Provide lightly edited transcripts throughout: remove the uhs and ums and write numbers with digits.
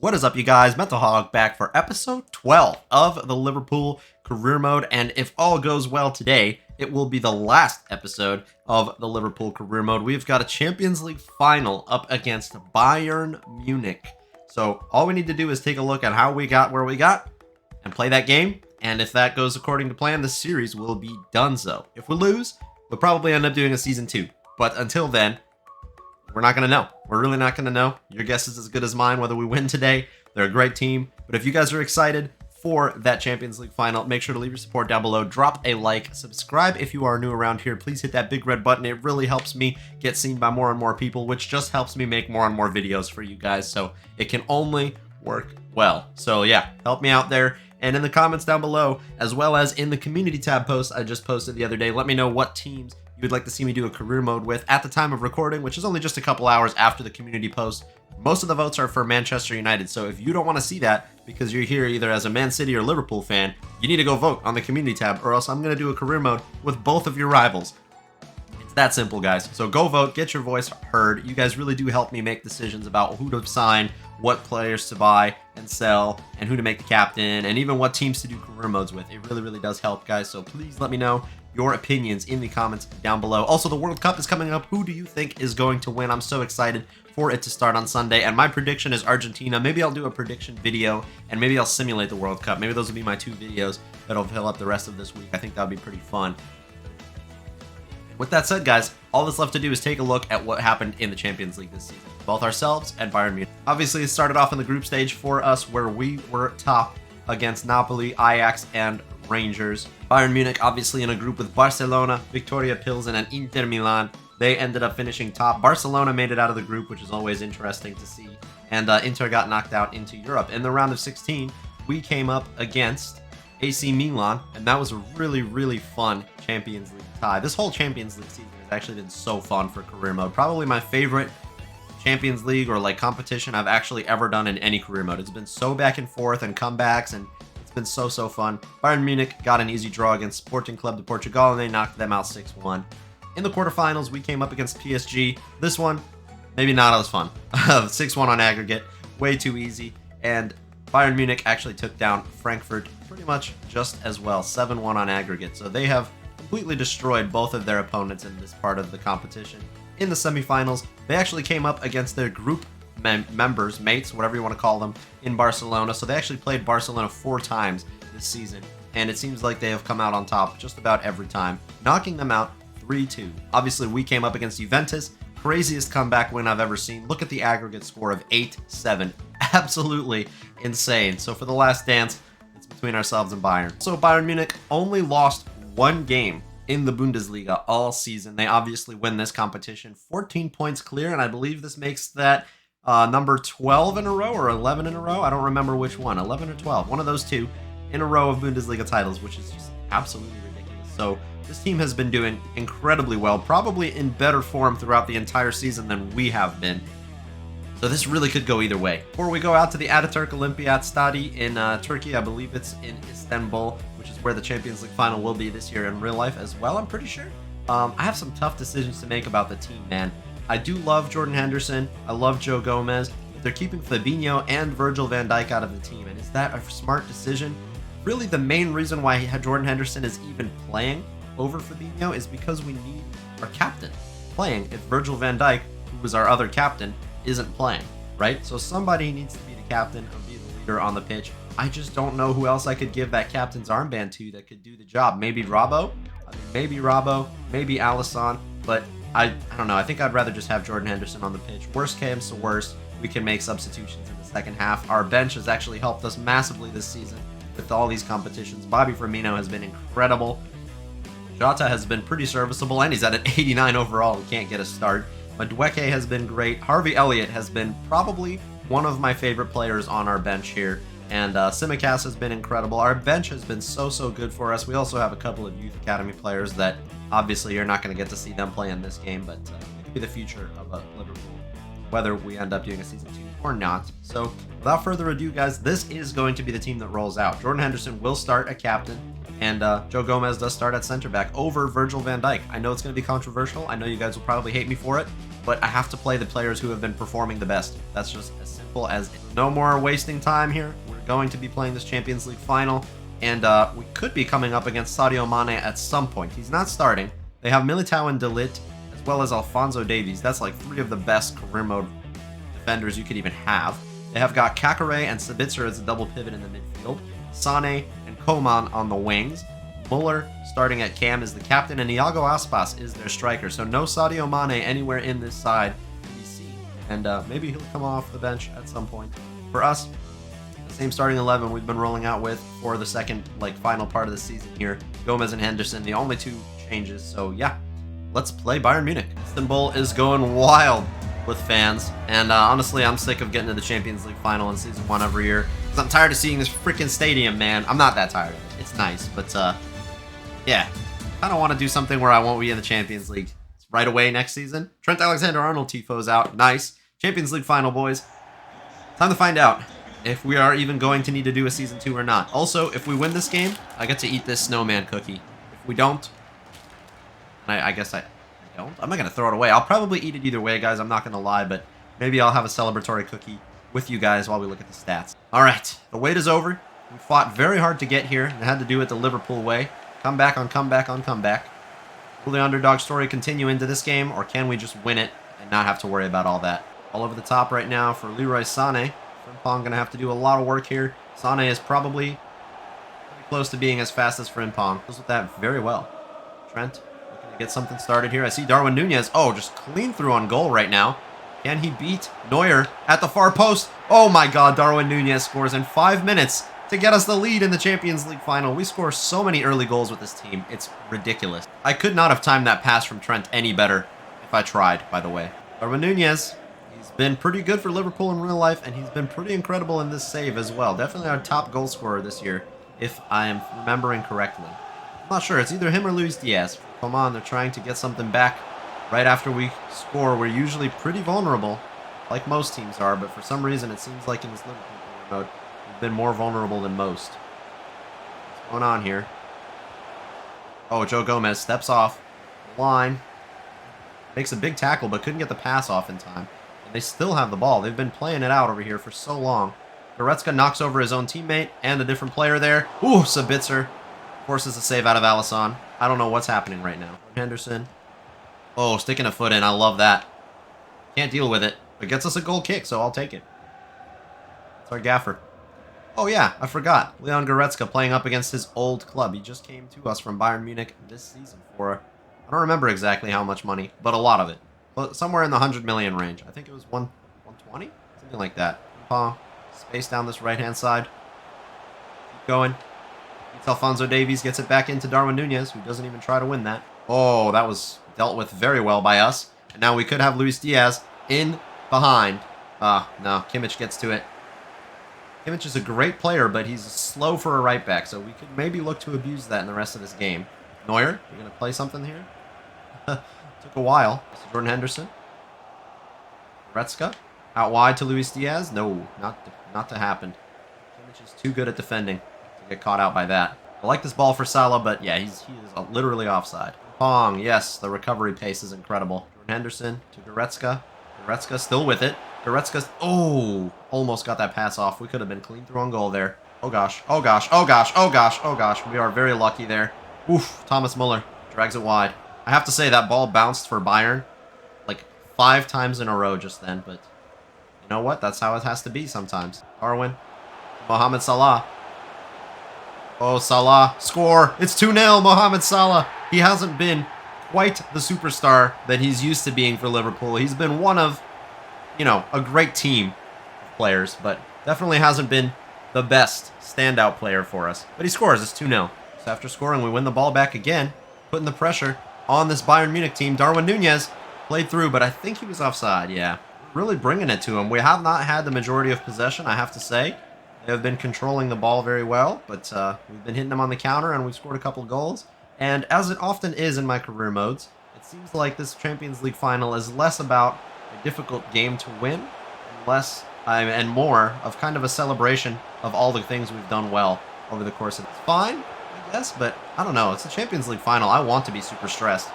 What is up, you guys? Mental Hog back for episode 12 of the Liverpool career mode, and if all goes well today, it will be the last episode of the Liverpool career mode. We've got a Champions League final up against Bayern Munich. So all we need to do is take a look at how we got where we got and play that game, and if that goes according to plan, the series will be done. So if we lose, we'll probably end up doing a season 2, but until then, we're not going to know. We're really not going to know. Your guess is as good as mine whether we win today. They're a great team. But if you guys are excited for that Champions League final, make sure to leave your support down below. Drop a like. Subscribe if you are new around here. Please hit that big red button. It really helps me get seen by more and more people, which just helps me make more and more videos for you guys. So it can only work well. So yeah, help me out there. And in the comments down below, as well as in the community tab post I just posted the other day, let me know what teams you would like to see me do a career mode with at the time of recording, which is only just a couple hours after the community post. Most of the votes are for Manchester United, so if you don't want to see that because you're here either as a Man City or Liverpool fan, you need to go vote on the community tab, or else I'm going to do a career mode with both of your rivals. It's that simple, guys. So go vote, get your voice heard. You guys really do help me make decisions about who to sign, what players to buy and sell, and who to make the captain, and even what teams to do career modes with. It really, really does help, guys. So please let me know your opinions in the comments down below. Also, the World Cup is coming up. Who do you think is going to win? I'm so excited for it to start on Sunday, and my prediction is Argentina. Maybe I'll do a prediction video, and maybe I'll simulate the World Cup. Maybe those will be my 2 videos that'll fill up the rest of this week. I think that'll be pretty fun. With that said, guys, all that's left to do is take a look at what happened in the Champions League this season, both ourselves and Bayern Munich. Obviously, it started off in the group stage for us, where we were top against Napoli, Ajax, and Rangers. Bayern Munich obviously in a group with Barcelona, Victoria Pilsen, and Inter Milan. They ended up finishing top. Barcelona made it out of the group, which is always interesting to see. And Inter got knocked out into Europe. In the round of 16, we came up against AC Milan, and that was a really, really fun Champions League tie. This whole Champions League season has actually been so fun for career mode. Probably my favorite Champions League or like competition I've actually ever done in any career mode. It's been so back and forth and comebacks, and it's been so fun. Bayern Munich got an easy draw against Sporting Club de Portugal, and they knocked them out 6-1. In the quarterfinals, we came up against PSG. This one, maybe not as fun. 6-1 on aggregate, way too easy. And Bayern Munich actually took down Frankfurt pretty much just as well, 7-1 on aggregate. So they have completely destroyed both of their opponents in this part of the competition. In the semifinals, they actually came up against their group members, mates, whatever you want to call them, in Barcelona. So they actually played Barcelona 4 times this season, and it seems like they have come out on top just about every time, knocking them out 3-2. Obviously, we came up against Juventus. Craziest comeback win I've ever seen. Look at the aggregate score of 8-7. Absolutely insane. So for the last dance, it's between ourselves and Bayern. So Bayern Munich only lost 1 game in the Bundesliga all season. They obviously win this competition 14 points clear, and I believe this makes that number 12 in a row or 11 in a row. I don't remember which one, 11 or 12. One of those 2 in a row of Bundesliga titles, which is just absolutely ridiculous. So this team has been doing incredibly well, probably in better form throughout the entire season than we have been. So this really could go either way. Before we go out to the Ataturk Olimpiyat Stadi in Turkey, I believe it's in Istanbul, which is where the Champions League final will be this year in real life as well, I'm pretty sure. I have some tough decisions to make about the team, man. I do love Jordan Henderson. I love Joe Gomez. They're keeping Fabinho and Virgil van Dijk out of the team, and is that a smart decision? Really, the main reason why Jordan Henderson is even playing over Fabinho is because we need our captain playing if Virgil van Dijk, who was our other captain, isn't playing, right? So somebody needs to be the captain or be the leader on the pitch. I just don't know who else I could give that captain's armband to that could do the job. Maybe Robbo, maybe Alisson, but I don't know. I think I'd rather just have Jordan Henderson on the pitch. Worst comes to worst, we can make substitutions in the second half. Our bench has actually helped us massively this season with all these competitions. Bobby Firmino has been incredible. Jota has been pretty serviceable, and he's at an 89 overall. He can't get a start. Madueke has been great. Harvey Elliott has been probably one of my favorite players on our bench here. And Tsimikas has been incredible. Our bench has been so good for us. We also have a couple of youth academy players that obviously you're not going to get to see them play in this game, but it could be the future of Liverpool, whether we end up doing a season 2 or not. So without further ado, guys, this is going to be the team that rolls out. Jordan Henderson will start at captain, and Joe Gomez does start at center back over Virgil van Dijk. I know it's going to be controversial. I know you guys will probably hate me for it, but I have to play the players who have been performing the best. That's just as simple as it. No more wasting time here. We're going to be playing this Champions League final, and we could be coming up against Sadio Mane at some point. He's not starting. They have Militao and De Ligt, as well as Alphonso Davies. That's like 3 of the best career mode defenders you could even have. They have got Kakare and Sabitzer as a double pivot in the midfield. Sane and Coman on the wings. Muller starting at cam is the captain, and Iago Aspas is their striker. So no Sadio Mane anywhere in this side to be seen. And maybe he'll come off the bench at some point. For us, the same starting 11 we've been rolling out with for the second, final part of the season here. Gomez and Henderson, the only 2 changes. So yeah, let's play Bayern Munich. Istanbul is going wild with fans, and honestly, I'm sick of getting to the Champions League final in season 1 every year, because I'm tired of seeing this freaking stadium, man. I'm not that tired of it. It's nice, but yeah, I don't want to do something where I won't be in the Champions League. It's right away next season. Trent Alexander-Arnold tifos out. Nice. Champions League final, boys. Time to find out if we are even going to need to do a season 2 or not. Also, if we win this game, I get to eat this snowman cookie. If we don't, I guess I don't. I'm not going to throw it away. I'll probably eat it either way, guys. I'm not going to lie, but maybe I'll have a celebratory cookie with you guys while we look at the stats. All right, the wait is over. We fought very hard to get here and had to do it the Liverpool way. Comeback on comeback on comeback. Will the underdog story continue into this game, or can we just win it and not have to worry about all that? All over the top right now for Leroy Sané. Frimpong going to have to do a lot of work here. Sané is probably pretty close to being as fast as Frimpong. Does with that very well. Trent looking to get something started here. I see Darwin Nunez. Oh, just clean through on goal right now. Can he beat Neuer at the far post? Oh my god, Darwin Nunez scores in 5 minutes to get us the lead in the Champions League final. We score so many early goals with this team. It's ridiculous. I could not have timed that pass from Trent any better if I tried, by the way. Darwin Nunez, he's been pretty good for Liverpool in real life, and he's been pretty incredible in this save as well. Definitely our top goal scorer this year, if I am remembering correctly. I'm not sure. It's either him or Luis Diaz. Come on, they're trying to get something back right after we score. We're usually pretty vulnerable, like most teams are, but for some reason it seems like in this Liverpool mode, we've been more vulnerable than most. What's going on here? Oh, Joe Gomez steps off the line. Makes a big tackle, but couldn't get the pass off in time. And they still have the ball. They've been playing it out over here for so long. Goretzka knocks over his own teammate and a different player there. Ooh, Sabitzer forces a save out of Alisson. I don't know what's happening right now. Henderson. Oh, sticking a foot in. I love that. Can't deal with it, but gets us a goal kick, so I'll take it. It's our gaffer. Oh yeah, I forgot. Leon Goretzka playing up against his old club. He just came to us from Bayern Munich this season for, I don't remember exactly how much money, but a lot of it. But somewhere in the 100 million range. I think it was 120? Something like that. Space down this right-hand side. Keep going. It's Alphonso Davies, gets it back into Darwin Nunez, who doesn't even try to win that. Oh, that was dealt with very well by us. And now we could have Luis Diaz in behind. No, Kimmich gets to it. Kimmich is a great player, but he's slow for a right back, so we could maybe look to abuse that in the rest of this game. Neuer, you're going to play something here? Took a while. Jordan Henderson. Goretzka. Out wide to Luis Diaz. No, not to happen. Kimmich is too good at defending to get caught out by that. I like this ball for Salah, but yeah, he is literally offside. Pong, yes, the recovery pace is incredible. Jordan Henderson to Goretzka. Goretzka still with it. Goretzka, oh, almost got that pass off. We could have been clean through on goal there. Oh gosh, oh gosh, oh gosh, oh gosh, oh gosh. We are very lucky there. Oof, Thomas Muller drags it wide. I have to say that ball bounced for Bayern like 5 times in a row just then, but you know what? That's how it has to be sometimes. Darwin, Mohamed Salah. Oh, Salah, score. It's 2-0, Mohamed Salah. He hasn't been quite the superstar that he's used to being for Liverpool. He's been one of, you know, a great team of players, but definitely hasn't been the best standout player for us. But he scores. It's 2-0. So after scoring, we win the ball back again, putting the pressure on this Bayern Munich team. Darwin Nunez played through, but I think he was offside. Yeah, really bringing it to him. We have not had the majority of possession, I have to say. They have been controlling the ball very well, but we've been hitting them on the counter, and we've scored a couple goals. And as it often is in my career modes, it seems like this Champions League final is less about a difficult game to win, and more of kind of a celebration of all the things we've done well over the course of it. It's fine, I guess, but I don't know. It's a Champions League final. I want to be super stressed.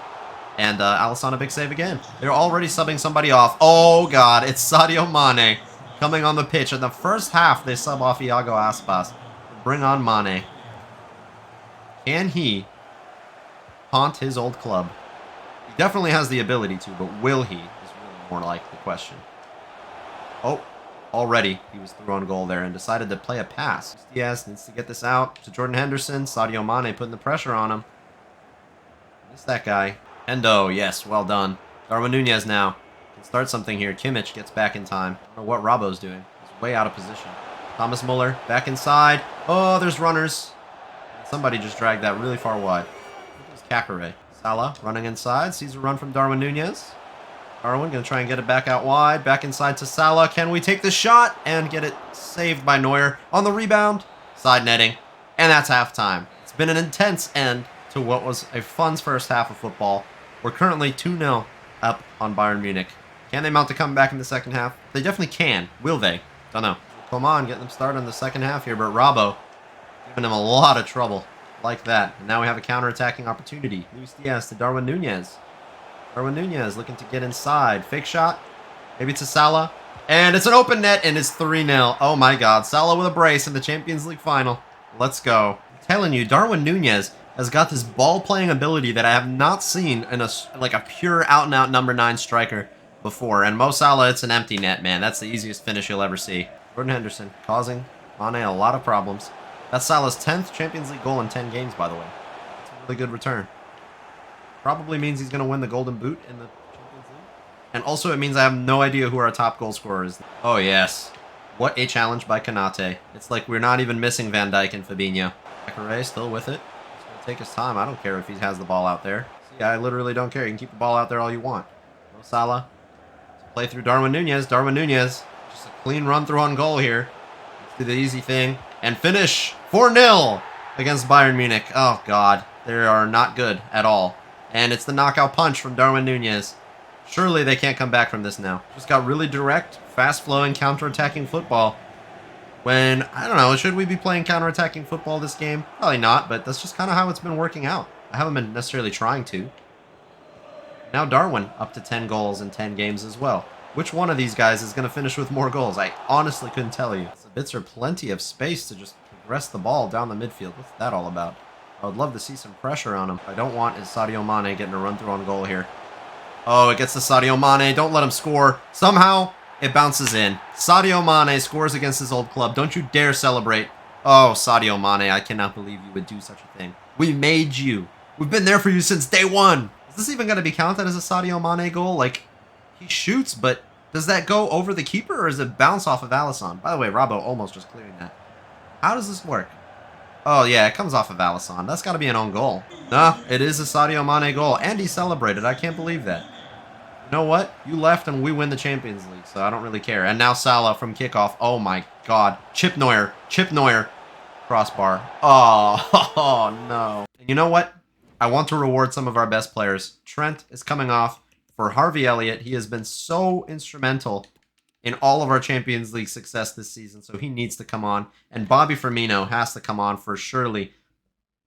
And Alisson a big save again. They're already subbing somebody off. Oh, God. It's Sadio Mane coming on the pitch. In the first half, they sub off Iago Aspas. Bring on Mane. Can he haunt his old club? He definitely has the ability to, but will he is really more like the question. Oh, already he was through on goal there and decided to play a pass. Diaz needs to get this out to Jordan Henderson. Sadio Mane putting the pressure on him. Missed that guy. Endo, yes, well done. Darwin Nunez now can start something here. Kimmich gets back in time. I don't know what Robbo's doing. He's way out of position. Thomas Muller back inside. Oh, there's runners. Somebody just dragged that really far wide. It was Kakare. Salah running inside. Sees a run from Darwin Nunez. Darwin going to try and get it back out wide. Back inside to Salah. Can we take the shot and get it saved by Neuer on the rebound? Side netting. And that's halftime. It's been an intense end to what was a fun first half of football. We're currently 2-0 up on Bayern Munich. Can they mount a comeback in the second half? They definitely can. Will they? Don't know. Come on, getting them started in the second half here, but Robbo giving him a lot of trouble like that. And now we have a counter-attacking opportunity. Luis Diaz to Darwin Nunez. Darwin Nunez looking to get inside. Fake shot. Maybe to Salah. And it's an open net, and it's 3-0. Oh my God. Salah with a brace in the Champions League final. Let's go. I'm telling you, Darwin Nunez has got this ball-playing ability that I have not seen in a pure out-and-out number 9 striker before. And Mo Salah, it's an empty net, man. That's the easiest finish you'll ever see. Jordan Henderson causing Mane a lot of problems. That's Salah's 10th Champions League goal in 10 games, by the way. It's a really good return. Probably means he's going to win the Golden Boot in the Champions League. And also it means I have no idea who our top goal scorer is. Oh, yes. What a challenge by Konate. It's like we're not even missing Van Dijk and Fabinho. Kakare still with it. He's going to take his time. I don't care if he has the ball out there. See, I literally don't care. You can keep the ball out there all you want. Mo Salah. Play through Darwin Nunez. Darwin Nunez. Just a clean run through on goal here. Let's do the easy thing. And finish 4-0 against Bayern Munich. Oh, God. They are not good at all. And it's the knockout punch from Darwin Nunez. Surely they can't come back from this now. Just got really direct, fast-flowing, counter-attacking football. When, I don't know, should we be playing counter-attacking football this game? Probably not, but that's just kind of how it's been working out. I haven't been necessarily trying to. Now Darwin up to 10 goals in 10 games as well. Which one of these guys is going to finish with more goals? I honestly couldn't tell you. The Bits are plenty of space to just progress the ball down the midfield. What's that all about? I would love to see some pressure on him. What I don't want is Sadio Mane getting a run through on goal here. Oh, it gets to Sadio Mane. Don't let him score. Somehow, it bounces in. Sadio Mane scores against his old club. Don't you dare celebrate. Oh, Sadio Mane, I cannot believe you would do such a thing. We made you. We've been there for you since day one. Is this even going to be counted as a Sadio Mane goal? Like, he shoots, but does that go over the keeper, or does it bounce off of Alisson? By the way, Robbo almost just clearing that. How does this work? Oh, yeah, it comes off of Alisson. That's got to be an own goal. No, it is a Sadio Mane goal, and he celebrated. I can't believe that. You know what? You left, and we win the Champions League, so I don't really care. And now Salah from kickoff. Oh, my God. Chip Neuer. Chip Neuer. Crossbar. Oh, no. And you know what? I want to reward some of our best players. Trent is coming off for Harvey Elliott. He has been so instrumental in all of our Champions League success this season, so he needs to come on. And Bobby Firmino has to come on for surely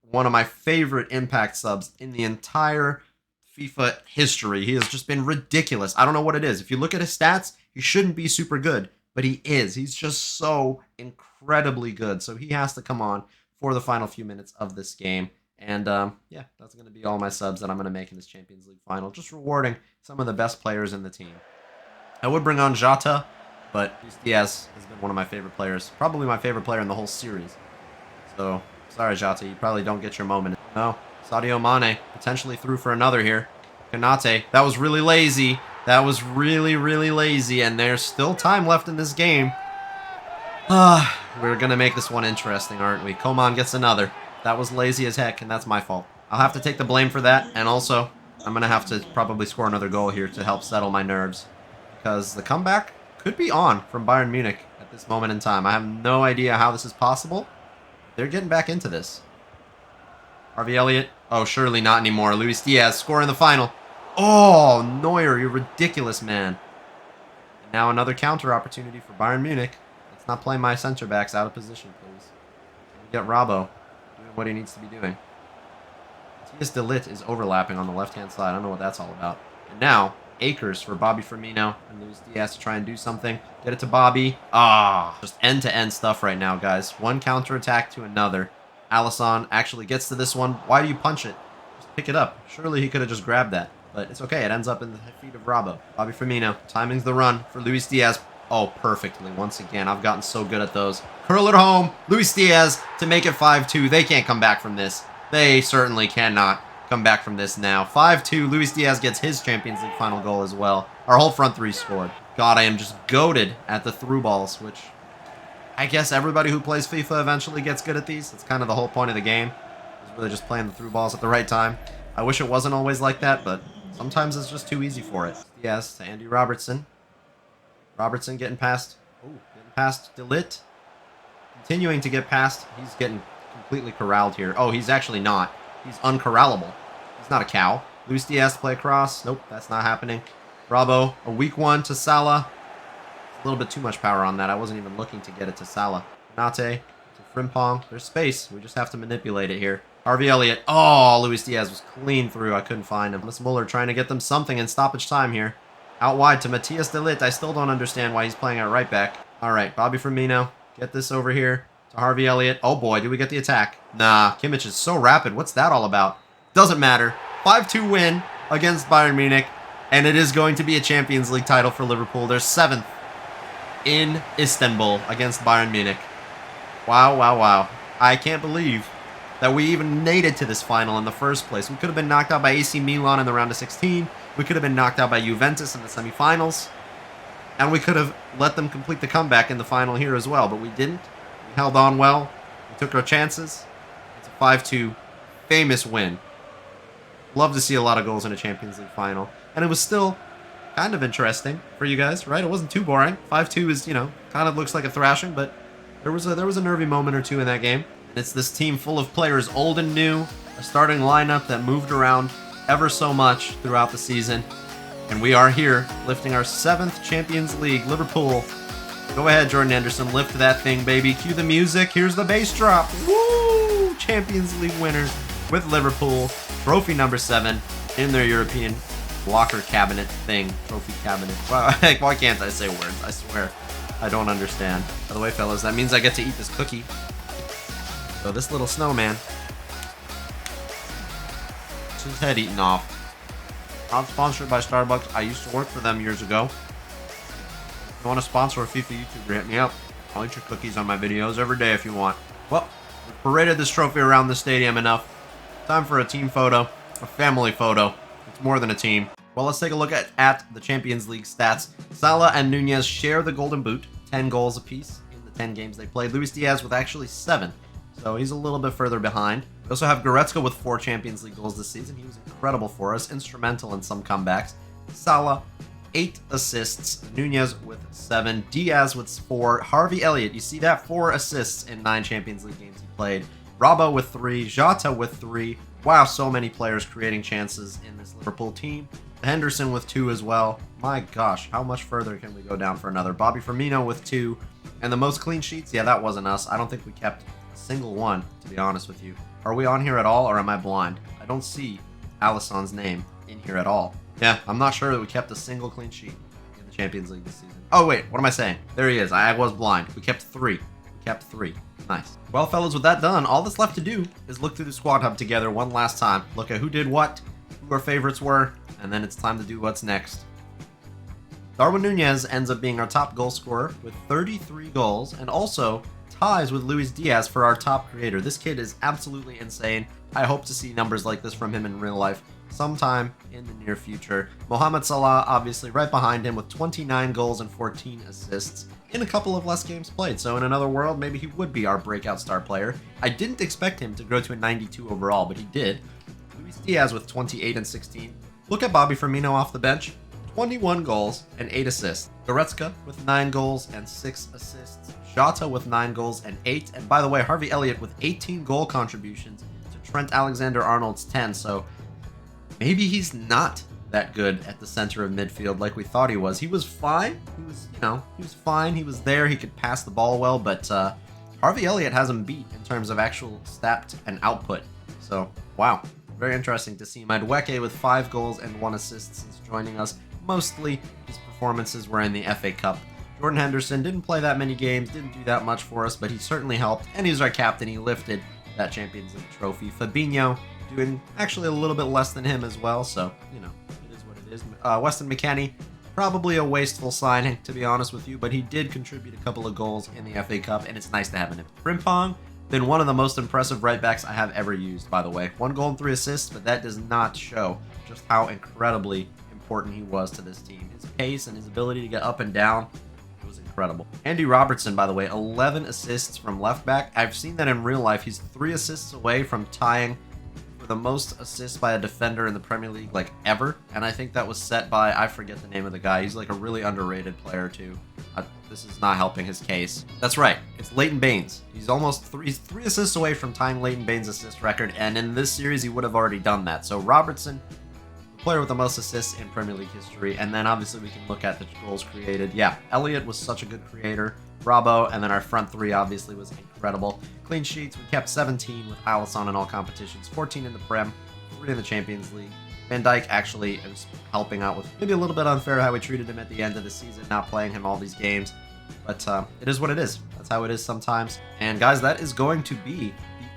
one of my favorite impact subs in the entire FIFA history. He has just been ridiculous. I don't know what it is. If you look at his stats, he shouldn't be super good, but he is. He's just so incredibly good. So he has to come on for the final few minutes of this game. And yeah, that's going to be all my subs that I'm going to make in this Champions League final. Just rewarding some of the best players in the team. I would bring on Jota, but Luis Diaz has been one of my favorite players. Probably my favorite player in the whole series. So, sorry Jota, you probably don't get your moment. No, Sadio Mane potentially through for another here. Konate, that was really lazy. That was really, really lazy, and there's still time left in this game. We're going to make this one interesting, aren't we? Coman gets another. That was lazy as heck, and that's my fault. I'll have to take the blame for that, and also, I'm going to have to probably score another goal here to help settle my nerves. Because the comeback could be on from Bayern Munich at this moment in time. I have no idea how this is possible. They're getting back into this. Harvey Elliott. Oh, surely not anymore. Luis Diaz scoring the final. Oh, Neuer, you're ridiculous, man. And now another counter opportunity for Bayern Munich. Let's not play my center backs out of position, please. Get Robbo doing what he needs to be doing. Matthias de Ligt is overlapping on the left-hand side. I don't know what that's all about. And now, Akers for Bobby Firmino and Luis Diaz to try and do something. Get it to Bobby. Just end-to-end stuff right now, guys. One counterattack to another. Alisson actually gets to this one. Why do you punch it? Just pick it up. Surely he could have just grabbed that. But it's okay. It ends up in the feet of Robbo. Bobby Firmino. Timing's the run for Luis Diaz. Oh, perfectly. Once again, I've gotten so good at those. Curl it home. Luis Diaz to make it 5-2. They can't come back from this. They certainly cannot come back from this now. 5-2. Luis Diaz gets his Champions League final goal as well. Our whole front three scored. God, I am just goated at the through balls, which I guess everybody who plays FIFA eventually gets good at these. That's kind of the whole point of the game. It's really just playing the through balls at the right time. I wish it wasn't always like that, but sometimes it's just too easy for it. Diaz to Andy Robertson. Robertson getting past De Ligt. Continuing to get past. He's getting completely corralled here. Oh, he's actually not. He's uncorrallable. He's not a cow. Luis Diaz to play across. Nope, that's not happening. Bravo, a weak one to Salah. A little bit too much power on that. I wasn't even looking to get it to Salah. Nate to Frimpong. There's space. We just have to manipulate it here. Harvey Elliott. Oh, Luis Diaz was clean through. I couldn't find him. Miss Muller trying to get them something in stoppage time here. Out wide to Matthias de Ligt. I still don't understand why he's playing at right back. All right, Bobby Firmino. Get this over here to Harvey Elliott. Oh boy, do we get the attack? Nah, Kimmich is so rapid. What's that all about? Doesn't matter. 5-2 win against Bayern Munich. And it is going to be a Champions League title for Liverpool. They're 7th in Istanbul against Bayern Munich. Wow, wow, wow. I can't believe that we even made it to this final in the first place. We could have been knocked out by AC Milan in the round of 16. We could have been knocked out by Juventus in the semifinals. And we could have let them complete the comeback in the final here as well. But we didn't. We held on well. We took our chances. It's a 5-2 famous win. Love to see a lot of goals in a Champions League final. And it was still kind of interesting for you guys, right? It wasn't too boring. 5-2 is, kind of looks like a thrashing, but there was a nervy moment or two in that game. And it's this team full of players, old and new, a starting lineup that moved around ever so much throughout the season. And we are here, lifting our 7th Champions League. Liverpool. Go ahead, Jordan Anderson. Lift that thing, baby. Cue the music. Here's the bass drop. Woo! Champions League winners with Liverpool. Trophy number 7 in their European locker cabinet thing. Trophy cabinet. Why can't I say words? I swear. I don't understand. By the way, fellas, that means I get to eat this cookie. So this little snowman. It's his head eaten off. Not sponsored by Starbucks. I used to work for them years ago. If you want to sponsor a FIFA YouTuber, hit me up. I'll eat your cookies on my videos every day if you want. Well, we've paraded this trophy around the stadium enough. Time for a team photo. A family photo. It's more than a team. Well, let's take a look at the Champions League stats. Salah and Nunez share the golden boot. 10 goals apiece in the 10 games they played. Luis Diaz with actually 7. So he's a little bit further behind. We also have Goretzka with 4 Champions League goals this season. He was incredible for us, instrumental in some comebacks. Salah, 8 assists. Nunez with 7. Diaz with 4. Harvey Elliott, you see that? 4 assists in 9 Champions League games he played. Robbo with 3. Jota with 3. Wow, so many players creating chances in this Liverpool team. Henderson with 2 as well. My gosh, how much further can we go down for another? Bobby Firmino with 2. And the most clean sheets? Yeah, that wasn't us. I don't think we kept a single one, to be honest with you. Are we on here at all, or am I blind? I don't see Alisson's name in here at all. Yeah, I'm not sure that we kept a single clean sheet in the Champions League this season. Oh, wait, what am I saying? There he is. I was blind. We kept 3. We kept 3. Nice. Well, fellas, with that done, all that's left to do is look through the squad hub together one last time. Look at who did what, who our favorites were, and then it's time to do what's next. Darwin Nunez ends up being our top goal scorer with 33 goals, and also ties with Luis Diaz for our top creator. This kid is absolutely insane. I hope to see numbers like this from him in real life sometime in the near future. Mohamed Salah, obviously, right behind him with 29 goals and 14 assists in a couple of less games played. So in another world, maybe he would be our breakout star player. I didn't expect him to grow to a 92 overall, but he did. Luis Diaz with 28 and 16. Look at Bobby Firmino off the bench. 21 goals and 8 assists. Goretzka with 9 goals and 6 assists. Jota with 9 goals and 8. And by the way, Harvey Elliott with 18 goal contributions to Trent Alexander-Arnold's 10. So maybe he's not that good at the center of midfield like we thought he was. He was fine. He was fine. He was there. He could pass the ball well, but Harvey Elliott has him beat in terms of actual stat and output. So, wow. very interesting to see Madueke with 5 goals and 1 assist since joining us. Mostly his performances were in the FA Cup. Jordan Henderson didn't play that many games, didn't do that much for us, but he certainly helped, and he's our captain. He lifted that Champions League trophy. Fabinho doing actually a little bit less than him as well, so, you know, it is what it is. Weston McKennie, probably a wasteful signing, to be honest with you, but he did contribute a couple of goals in the FA Cup, and it's nice to have him. Frimpong, been one of the most impressive right backs I have ever used, by the way. 1 goal and 3 assists, but that does not show just how incredibly important he was to this team. His pace and his ability to get up and down was incredible. Andy Robertson, by the way, 11 assists from left back. I've seen that in real life. He's 3 assists away from tying for the most assists by a defender in the Premier League, like, ever. And I think that was set by, I forget the name of the guy. He's like a really underrated player too. This is not helping his case. That's right, it's Leighton Baines. He's almost three assists away from tying Leighton Baines' assist record, and in this series he would have already done that. So Robertson, the player with the most assists in Premier League history, and then obviously we can look at the goals created. Yeah, Elliott was such a good creator. Bravo, and then our front 3 obviously was incredible. Clean sheets, we kept 17 with Alisson in all competitions, 14 in the Prem, 3 in the Champions League. Van Dijk actually was helping out with maybe a little bit unfair how we treated him at the end of the season, not playing him all these games. But it is what it is. That's how it is sometimes. And guys, that is going to be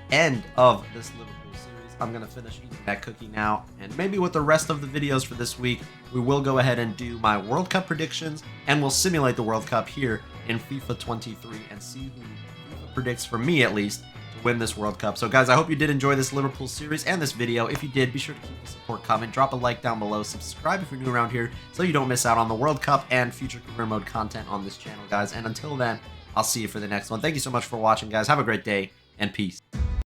the end of this Liverpool series. I'm going to finish eating that cookie now. And maybe with the rest of the videos for this week, we will go ahead and do my World Cup predictions. And we'll simulate the World Cup here in FIFA 23 and see who FIFA predicts, for me at least, to win this World Cup. So guys, I hope you did enjoy this Liverpool series and this video. If you did, be sure to keep the support coming. Drop a like down below. Subscribe if you're new around here so you don't miss out on the World Cup and future career mode content on this channel, guys. And until then, I'll see you for the next one. Thank you so much for watching, guys. Have a great day, and peace.